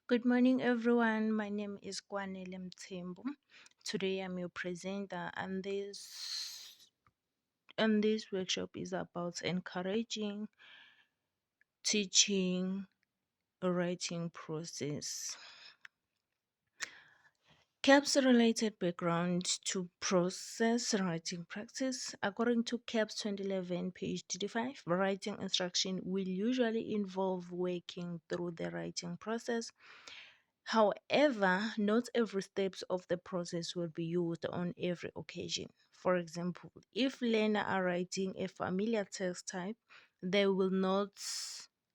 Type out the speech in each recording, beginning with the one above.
Good morning, everyone. My name is Kwanele Mthembu. Today, I'm your presenter, and this workshop is about encouraging teaching a writing process. CAPS related background to process writing practice. According to CAPS 2011, page 35, writing instruction will usually involve working through the writing process. However, not every steps of the process will be used on every occasion. For example, if learners are writing a familiar text type, they will not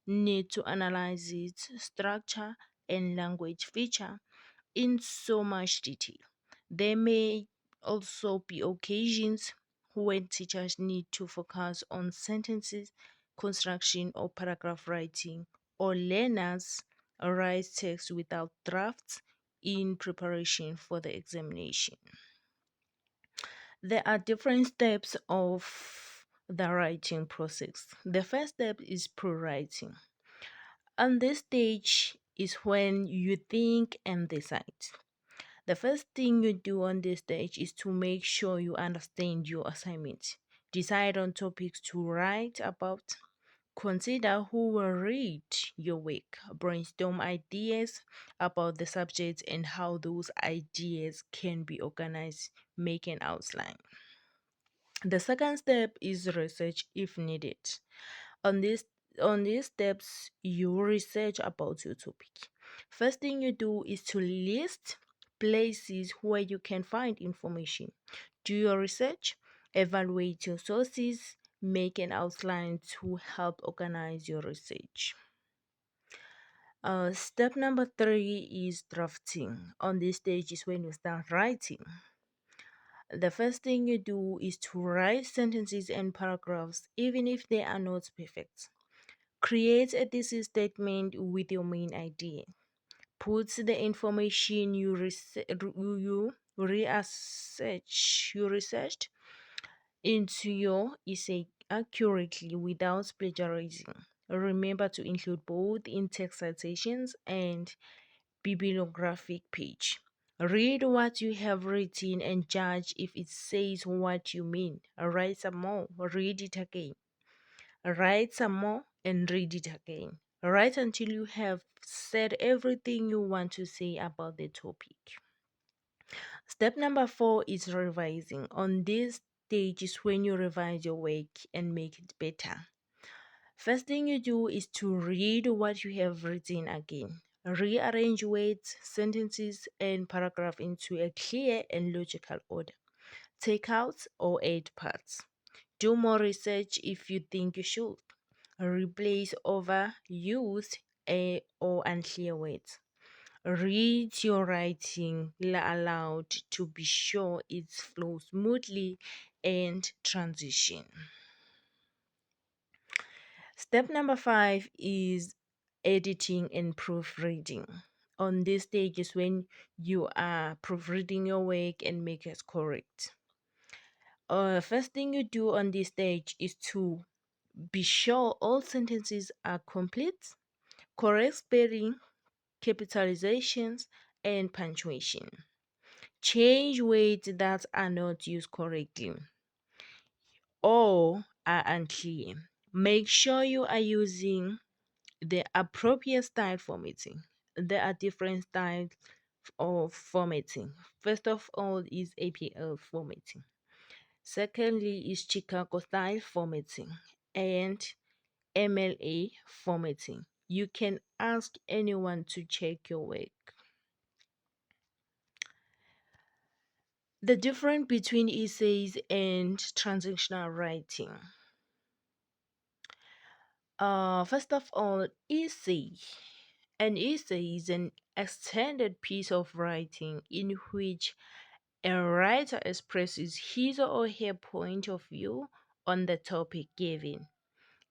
need to analyze its structure and language feature in so much detail. There may also be occasions when teachers need to focus on sentences, construction, or paragraph writing, or learners write text without drafts in preparation for the examination. There are different steps of the writing process. The first step is pre-writing. On this stage is when you think and decide. The first thing you do on this stage is to make sure you understand your assignment. Decide on topics to write about. Consider who will read your work. Brainstorm ideas about the subject and how those ideas can be organized. Make an outline. The second step is research if needed. On this on these steps, you research about your topic. First thing you do is to list places where you can find information. Do your research, evaluate your sources, make an outline to help organize your research. Step number three is drafting. On this stage is when you start writing. The first thing you do is to write sentences and paragraphs, even if they are not perfect. Create a thesis statement with your main idea. Put the information you researched into your essay accurately without plagiarizing. Remember to include both in-text citations and bibliographic page. Read what you have written and judge if it says what you mean. Write some more, read it again. Write some more and read it again. Write until you have said everything you want to say about the topic. Step number four is revising. On this stage is when you revise your work and make it better. First thing you do is to read what you have written again. Rearrange words, sentences, and paragraph into a clear and logical order. Take out or add parts. Do more research if you think you should. Replace overused or unclear words. Read your writing aloud to be sure it flows smoothly and transition. Step number five is editing and proofreading. On this stage is when you are proofreading your work and make it correct. First thing you do on this stage is to be sure all sentences are complete, correct spelling, capitalizations, and punctuation. Change words that are not used correctly or are unclear. Make sure you are using the appropriate style formatting. There are different styles of formatting. First of all is APL formatting. Secondly is Chicago style formatting and MLA formatting. You can ask anyone to check your work. The difference between essays and transactional writing. First of all, essay. An essay is an extended piece of writing in which a writer expresses his or her point of view on the topic given.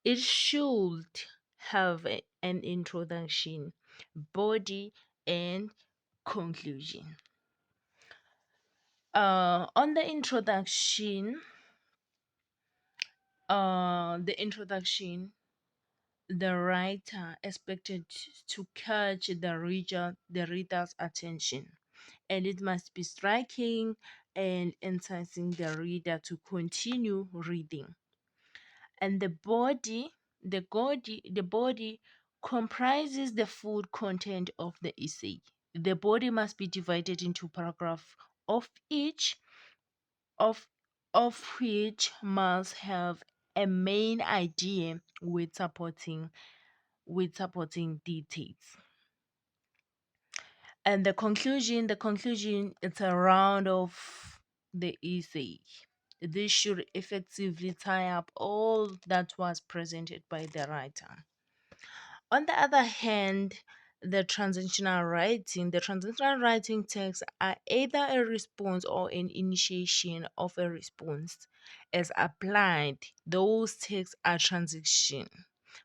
It should have an introduction, body, and conclusion. On the introduction, the introduction The writer expected to catch the reader's attention, and it must be striking and enticing the reader to continue reading. And the body comprises the full content of the essay. The body must be divided into paragraphs of each of of which must have a main idea with supporting details. And the conclusion, it's a round of the essay. This should effectively tie up all that was presented by the writer. On the other hand, the transitional writing texts are either a response or an initiation of a response. As applied, those texts are transition.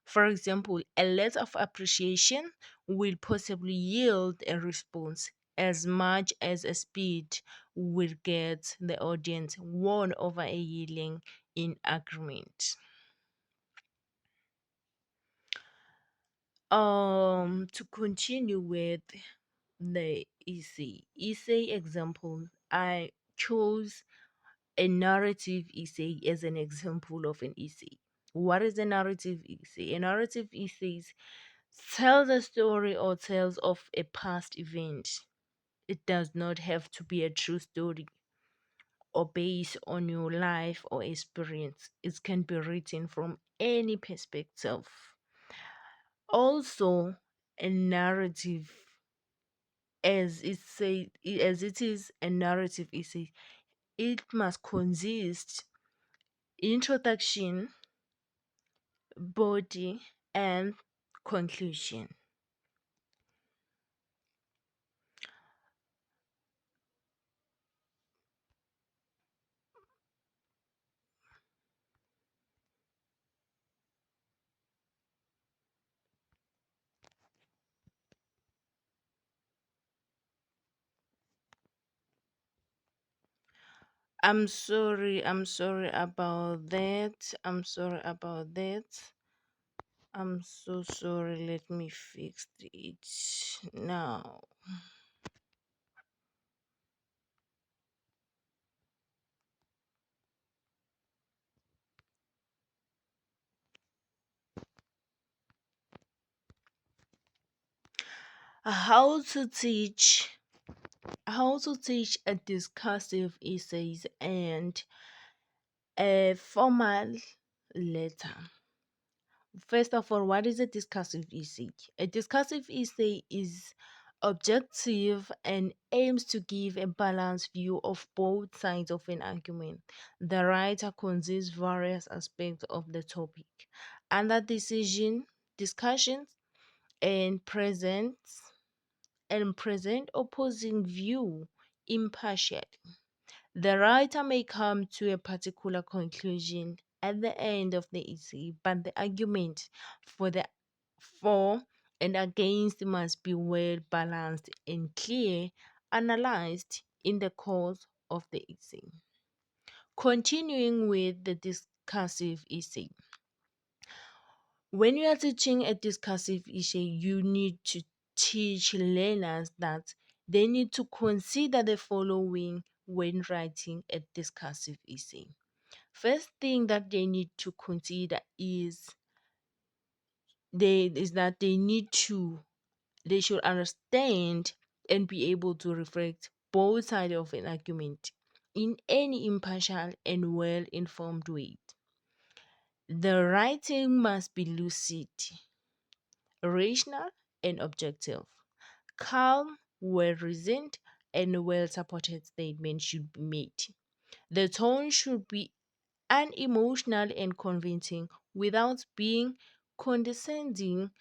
For example, a letter of appreciation will possibly yield a response as much as a speech will get the audience won over a yelling in agreement. To continue with the essay example, I chose a narrative essay as an example of an essay. What is a narrative essay? A narrative essay tells a story or tells of a past event. It does not have to be a true story or based on your life or experience. It can be written from any perspective. Also, a narrative, as it is a narrative essay, it must consist introduction, body, and conclusion. I'm sorry about that. I'm so sorry. Let me fix it now. How to teach how to teach a discursive essays and a formal letter. First of all, what is a discursive essay? A discursive essay is objective and aims to give a balanced view of both sides of an argument. The writer considers various aspects of the topic under decision, discussions, and present opposing view impartially. The writer may come to a particular conclusion at the end of the essay, but the argument for the for and against must be well balanced and clear, analyzed in the course of the essay. Continuing with the discursive essay. When you are teaching a discursive essay, you need to teach learners that they need to consider the following when writing a discursive essay. First thing that they need to consider is that they should understand and be able to reflect both sides of an argument in any impartial and well informed way. The writing must be lucid, rational, and objective. Calm, well reasoned, and well supported statements should be made. The tone should be unemotional and convincing without being condescending.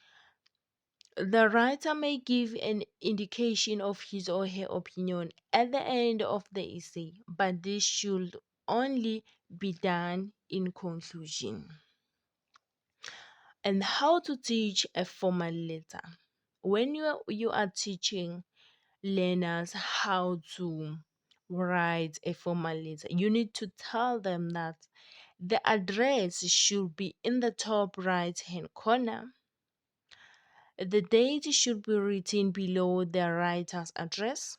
The writer may give an indication of his or her opinion at the end of the essay, but this should only be done in conclusion. And how to teach a formal letter. When you are teaching learners how to write a formal letter, you need to tell them that The address should be in the top right hand corner. The date should be written below the writer's address.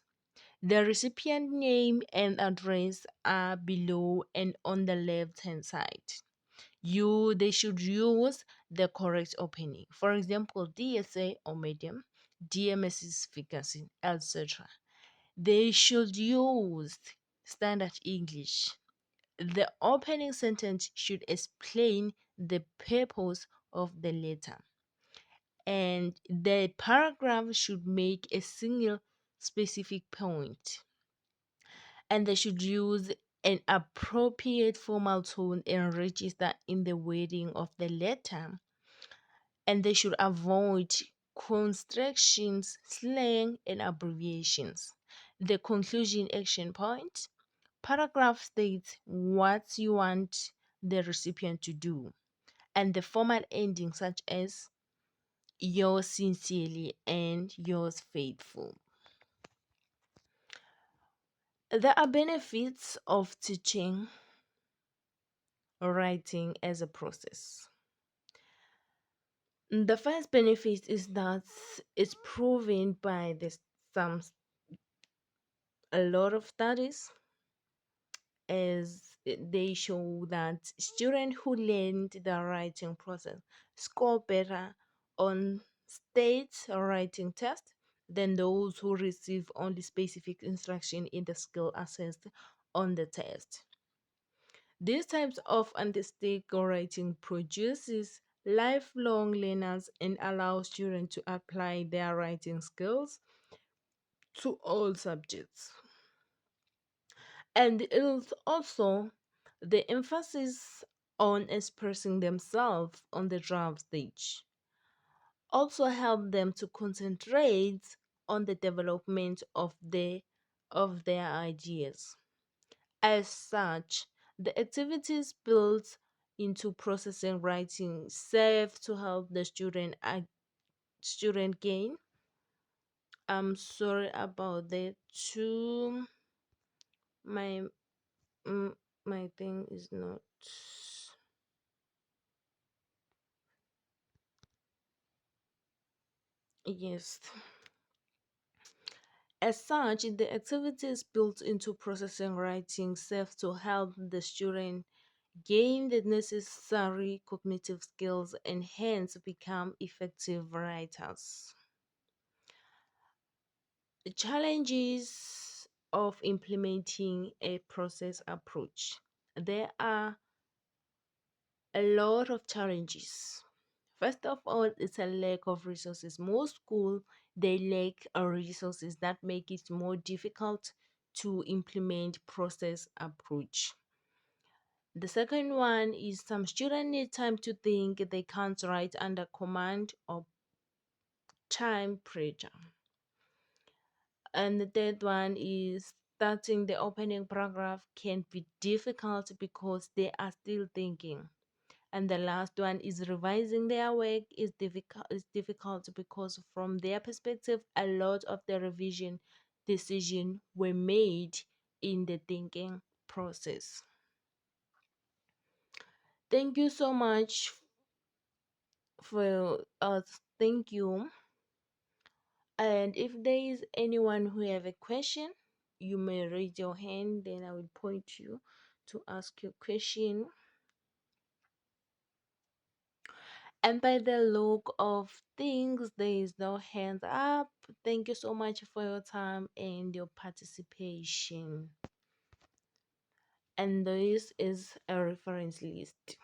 The recipient name and address are below and on the left hand side. They should use the correct opening. For example, DSA or medium, dear Mrs. Ferguson, etc. They should use standard English. The opening sentence should explain the purpose of the letter, and the paragraph should make a single specific point, and they should use an appropriate formal tone and register in the wording of the letter, and they should avoid constructions, slang, and abbreviations. The conclusion action point: paragraph states what you want the recipient to do, and the formal ending, such as yours sincerely and yours faithful. There are benefits of teaching writing as a process. The first benefit is that it's proven by some a lot of studies, as they show that students who learned the writing process score better on state writing test than those who receive only specific instruction in the skill assessed on the test. These types of artistic writing produces lifelong learners and allows students to apply their writing skills to all subjects. And it is also the emphasis on expressing themselves on the draft stage also help them to concentrate on the development of their ideas. As such, the activities built into processing writing serve to help the student gain. I'm sorry about that too. My my thing is not. Yes. As such, the activities built into processing writing serve to help the student gain the necessary cognitive skills and hence become effective writers. The challenges of implementing a process approach. There are a lot of challenges. First of all, it's a lack of resources. Most schools they lack resources that make it more difficult to implement process approach. The second one is some students need time to think. They can't write under command or time pressure. And the third one is starting the opening paragraph can be difficult because they are still thinking. And the last one is revising their work is difficult because from their perspective a lot of the revision decision were made in the thinking process. Thank you so much for thank you. And if there is anyone who have a question, you may raise your hand, then I will point you to ask your question. And by the look of things, there is no hands up. Thank you so much for your time and your participation. And this is a reference list.